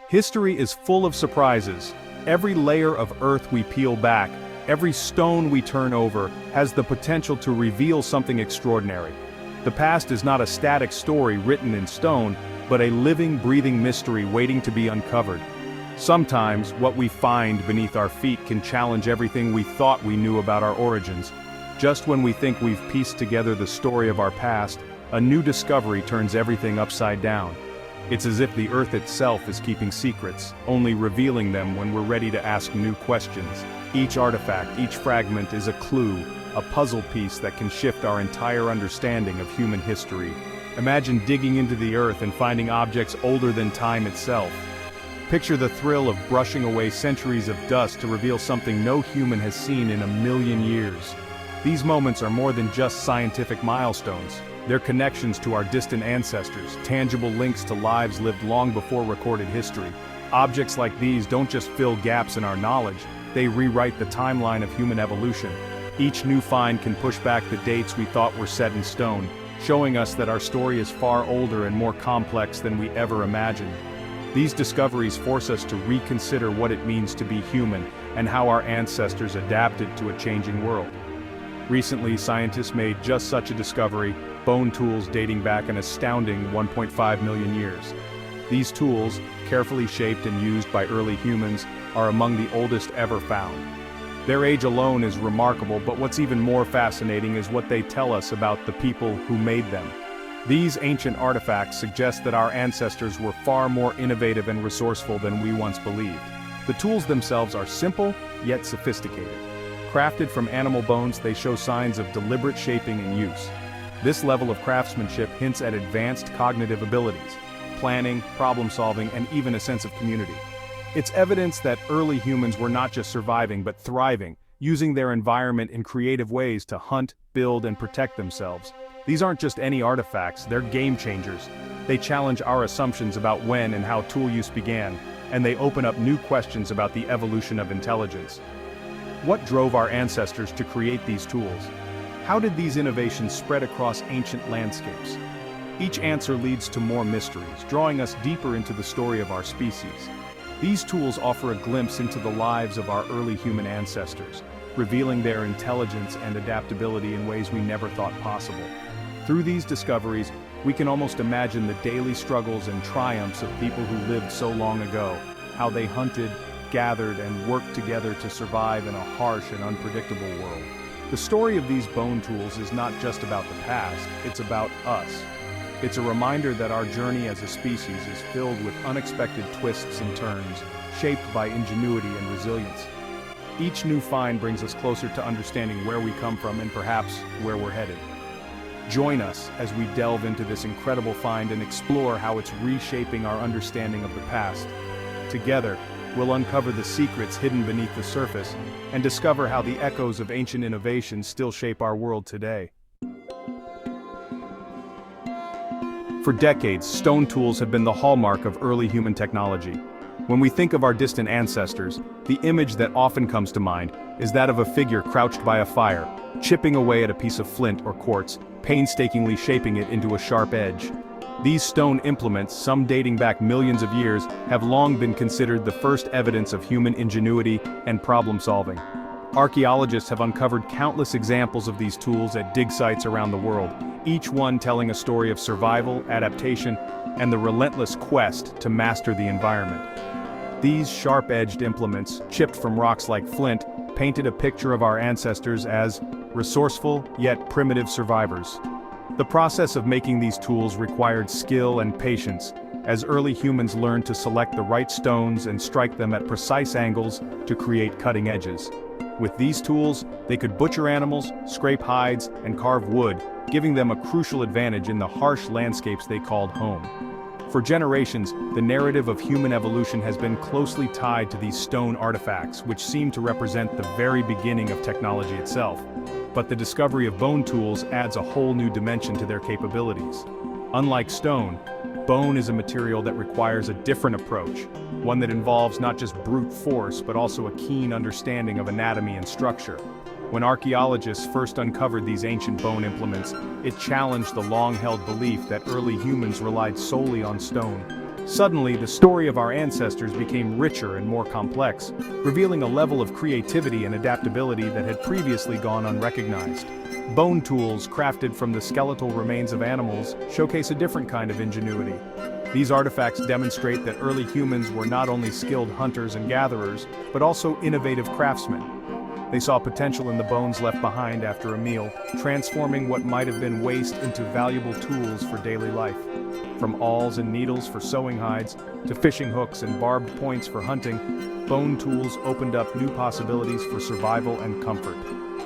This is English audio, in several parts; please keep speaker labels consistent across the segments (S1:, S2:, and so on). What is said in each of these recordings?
S1: History is full of surprises. Every layer of earth we peel back, every stone we turn over, has the potential to reveal something extraordinary. The past is not a static story written in stone, but a living, breathing mystery waiting to be uncovered. Sometimes, what we find beneath our feet can challenge everything we thought we knew about our origins. Just when we think we've pieced together the story of our past, a new discovery turns everything upside down. It's as if the earth itself is keeping secrets, only revealing them when we're ready to ask new questions. Each artifact, each fragment is a clue, a puzzle piece that can shift our entire understanding of human history. Imagine digging into the earth and finding objects older than time itself. Picture the thrill of brushing away centuries of dust to reveal something no human has seen in a million years. These moments are more than just scientific milestones. They're connections to our distant ancestors, tangible links to lives lived long before recorded history. Objects like these don't just fill gaps in our knowledge, they rewrite the timeline of human evolution. Each new find can push back the dates we thought were set in stone, showing us that our story is far older and more complex than we ever imagined. These discoveries force us to reconsider what it means to be human and how our ancestors adapted to a changing world. Recently, scientists made just such a discovery, bone tools dating back an astounding 1.5 million years. These tools, carefully shaped and used by early humans, are among the oldest ever found. Their age alone is remarkable, but what's even more fascinating is what they tell us about the people who made them. These ancient artifacts suggest that our ancestors were far more innovative and resourceful than we once believed. The tools themselves are simple, yet sophisticated. Crafted from animal bones, they show signs of deliberate shaping and use. This level of craftsmanship hints at advanced cognitive abilities, planning, problem-solving, and even a sense of community. It's evidence that early humans were not just surviving but thriving, using their environment in creative ways to hunt, build, and protect themselves. These aren't just any artifacts, they're game changers. They challenge our assumptions about when and how tool use began, and they open up new questions about the evolution of intelligence. What drove our ancestors to create these tools? How did these innovations spread across ancient landscapes? Each answer leads to more mysteries, drawing us deeper into the story of our species. These tools offer a glimpse into the lives of our early human ancestors, revealing their intelligence and adaptability in ways we never thought possible. Through these discoveries, we can almost imagine the daily struggles and triumphs of people who lived so long ago, how they hunted, gathered, and worked together to survive in a harsh and unpredictable world. The story of these bone tools is not just about the past, it's about us. It's a reminder that our journey as a species is filled with unexpected twists and turns, shaped by ingenuity and resilience. Each new find brings us closer to understanding where we come from and perhaps where we're headed. Join us as we delve into this incredible find and explore how it's reshaping our understanding of the past. Together, we'll uncover the secrets hidden beneath the surface and discover how the echoes of ancient innovations still shape our world today. For decades, stone tools have been the hallmark of early human technology. When we think of our distant ancestors, the image that often comes to mind is that of a figure crouched by a fire, chipping away at a piece of flint or quartz, painstakingly shaping it into a sharp edge. These stone implements, some dating back millions of years, have long been considered the first evidence of human ingenuity and problem-solving. Archaeologists have uncovered countless examples of these tools at dig sites around the world, each one telling a story of survival, adaptation, and the relentless quest to master the environment. These sharp-edged implements, chipped from rocks like flint, painted a picture of our ancestors as resourceful yet primitive survivors. The process of making these tools required skill and patience, as early humans learned to select the right stones and strike them at precise angles to create cutting edges. With these tools, they could butcher animals, scrape hides, and carve wood, giving them a crucial advantage in the harsh landscapes they called home. For generations, the narrative of human evolution has been closely tied to these stone artifacts, which seem to represent the very beginning of technology itself. But the discovery of bone tools adds a whole new dimension to their capabilities. Unlike stone, bone is a material that requires a different approach, one that involves not just brute force but also a keen understanding of anatomy and structure. When archaeologists first uncovered these ancient bone implements, it challenged the long-held belief that early humans relied solely on stone. Suddenly, the story of our ancestors became richer and more complex, revealing a level of creativity and adaptability that had previously gone unrecognized. Bone tools crafted from the skeletal remains of animals showcase a different kind of ingenuity. These artifacts demonstrate that early humans were not only skilled hunters and gatherers, but also innovative craftsmen. They saw potential in the bones left behind after a meal, transforming what might have been waste into valuable tools for daily life. From awls and needles for sewing hides, to fishing hooks and barbed points for hunting, bone tools opened up new possibilities for survival and comfort.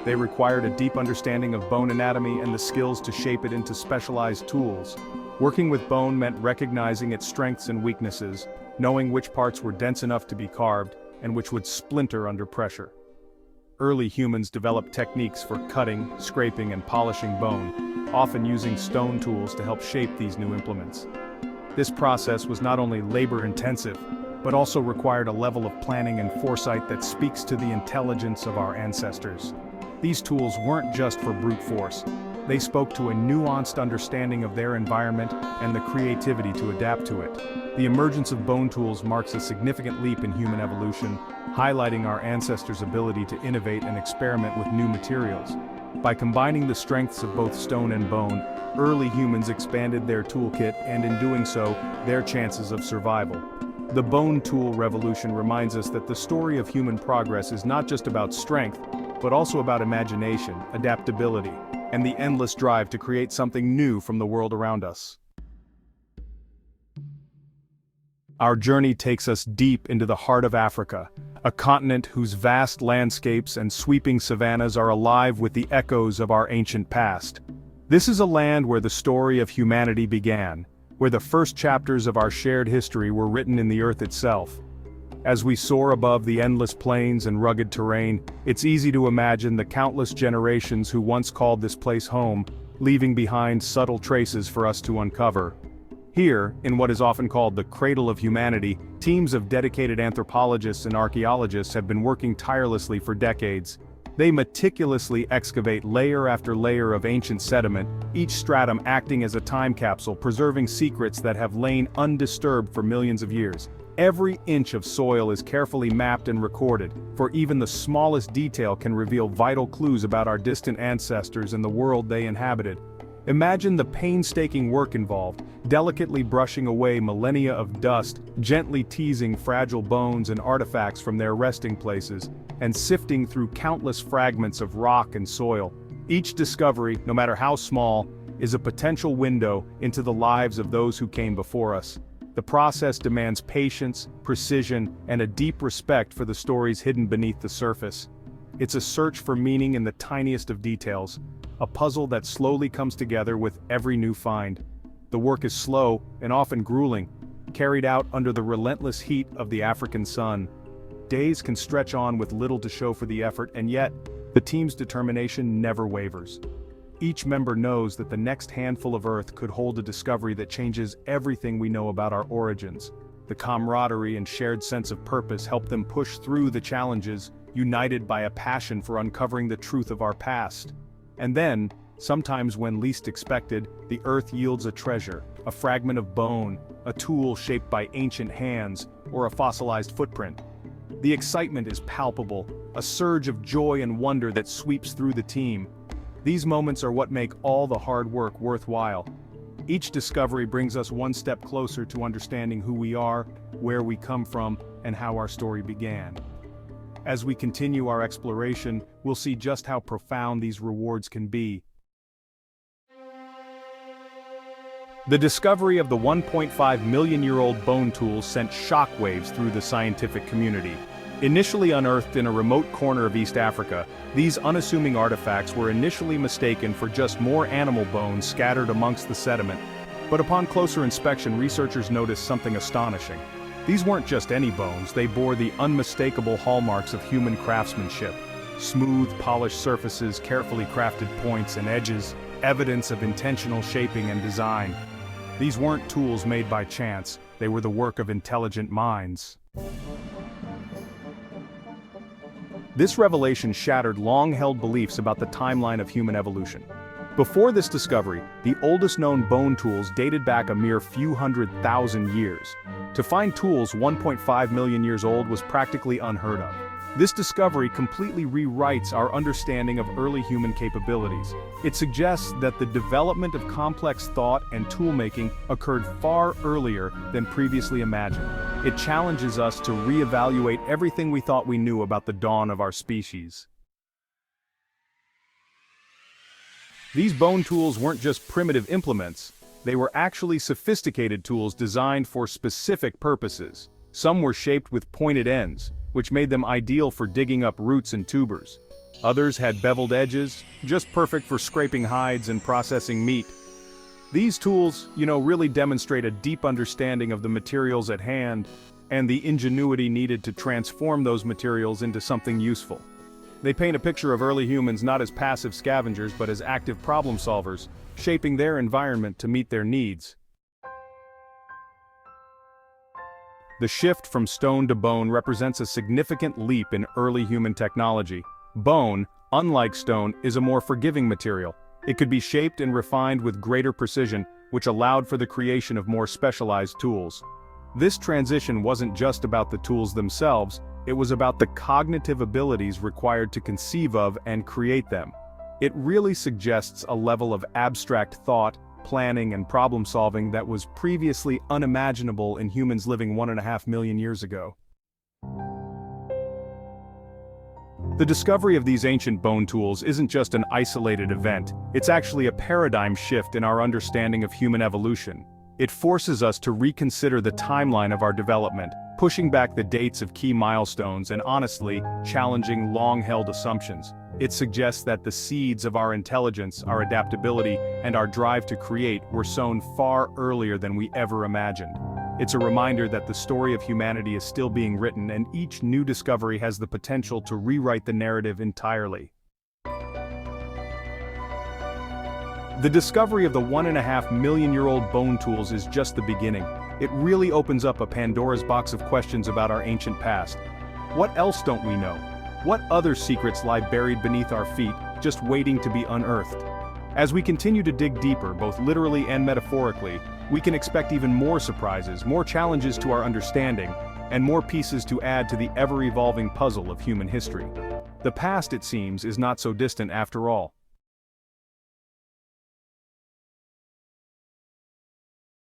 S1: They required a deep understanding of bone anatomy and the skills to shape it into specialized tools. Working with bone meant recognizing its strengths and weaknesses, knowing which parts were dense enough to be carved, and which would splinter under pressure. Early humans developed techniques for cutting, scraping, and polishing bone, often using stone tools to help shape these new implements. This process was not only labor-intensive, but also required a level of planning and foresight that speaks to the intelligence of our ancestors. These tools weren't just for brute force. They spoke to a nuanced understanding of their environment and the creativity to adapt to it. The emergence of bone tools marks a significant leap in human evolution, highlighting our ancestors' ability to innovate and experiment with new materials. By combining the strengths of both stone and bone, early humans expanded their toolkit and in doing so, their chances of survival. The bone tool revolution reminds us that the story of human progress is not just about strength, but also about imagination, adaptability, and the endless drive to create something new from the world around us. Our journey takes us deep into the heart of Africa, a continent whose vast landscapes and sweeping savannas are alive with the echoes of our ancient past. This is a land where the story of humanity began, where the first chapters of our shared history were written in the earth itself. As we soar above the endless plains and rugged terrain, it's easy to imagine the countless generations who once called this place home, leaving behind subtle traces for us to uncover. Here, in what is often called the cradle of humanity, teams of dedicated anthropologists and archaeologists have been working tirelessly for decades. They meticulously excavate layer after layer of ancient sediment, each stratum acting as a time capsule preserving secrets that have lain undisturbed for millions of years. Every inch of soil is carefully mapped and recorded, for even the smallest detail can reveal vital clues about our distant ancestors and the world they inhabited. Imagine the painstaking work involved, delicately brushing away millennia of dust, gently teasing fragile bones and artifacts from their resting places, and sifting through countless fragments of rock and soil. Each discovery, no matter how small, is a potential window into the lives of those who came before us. The process demands patience, precision, and a deep respect for the stories hidden beneath the surface. It's a search for meaning in the tiniest of details, a puzzle that slowly comes together with every new find. The work is slow and often grueling, carried out under the relentless heat of the African sun. Days can stretch on with little to show for the effort, and yet, the team's determination never wavers. Each member knows that the next handful of earth could hold a discovery that changes everything we know about our origins. The camaraderie and shared sense of purpose help them push through the challenges, united by a passion for uncovering the truth of our past. And then, sometimes when least expected, the earth yields a treasure, a fragment of bone, a tool shaped by ancient hands, or a fossilized footprint. The excitement is palpable, a surge of joy and wonder that sweeps through the team. These moments are what make all the hard work worthwhile. Each discovery brings us one step closer to understanding who we are, where we come from, and how our story began. As we continue our exploration, we'll see just how profound these rewards can be. The discovery of the 1.5 million-year-old bone tool sent shockwaves through the scientific community. Initially unearthed in a remote corner of East Africa, these unassuming artifacts were initially mistaken for just more animal bones scattered amongst the sediment. But upon closer inspection, researchers noticed something astonishing. These weren't just any bones, they bore the unmistakable hallmarks of human craftsmanship. Smooth, polished surfaces, carefully crafted points and edges, evidence of intentional shaping and design. These weren't tools made by chance, they were the work of intelligent minds. This revelation shattered long-held beliefs about the timeline of human evolution. Before this discovery, the oldest known bone tools dated back a mere few 100,000 years. To find tools 1.5 million years old was practically unheard of. This discovery completely rewrites our understanding of early human capabilities. It suggests that the development of complex thought and tool-making occurred far earlier than previously imagined. It challenges us to reevaluate everything we thought we knew about the dawn of our species. These bone tools weren't just primitive implements, they were actually sophisticated tools designed for specific purposes. Some were shaped with pointed ends, which made them ideal for digging up roots and tubers. Others had beveled edges, just perfect for scraping hides and processing meat. These tools, really demonstrate a deep understanding of the materials at hand and the ingenuity needed to transform those materials into something useful. They paint a picture of early humans not as passive scavengers but as active problem solvers, shaping their environment to meet their needs. The shift from stone to bone represents a significant leap in early human technology. Bone, unlike stone, is a more forgiving material. It could be shaped and refined with greater precision, which allowed for the creation of more specialized tools. This transition wasn't just about the tools themselves, it was about the cognitive abilities required to conceive of and create them. It really suggests a level of abstract thought, planning, and problem-solving that was previously unimaginable in humans living 1.5 million years ago. The discovery of these ancient bone tools isn't just an isolated event, it's actually a paradigm shift in our understanding of human evolution. It forces us to reconsider the timeline of our development, pushing back the dates of key milestones and honestly, challenging long-held assumptions. It suggests that the seeds of our intelligence, our adaptability, and our drive to create were sown far earlier than we ever imagined. It's a reminder that the story of humanity is still being written and each new discovery has the potential to rewrite the narrative entirely. The discovery of the 1.5 million-year-old bone tools is just the beginning. It really opens up a Pandora's box of questions about our ancient past. What else don't we know? What other secrets lie buried beneath our feet, just waiting to be unearthed? As we continue to dig deeper, both literally and metaphorically, we can expect even more surprises, more challenges to our understanding, and more pieces to add to the ever-evolving puzzle of human history. The past, it seems, is not so distant after all.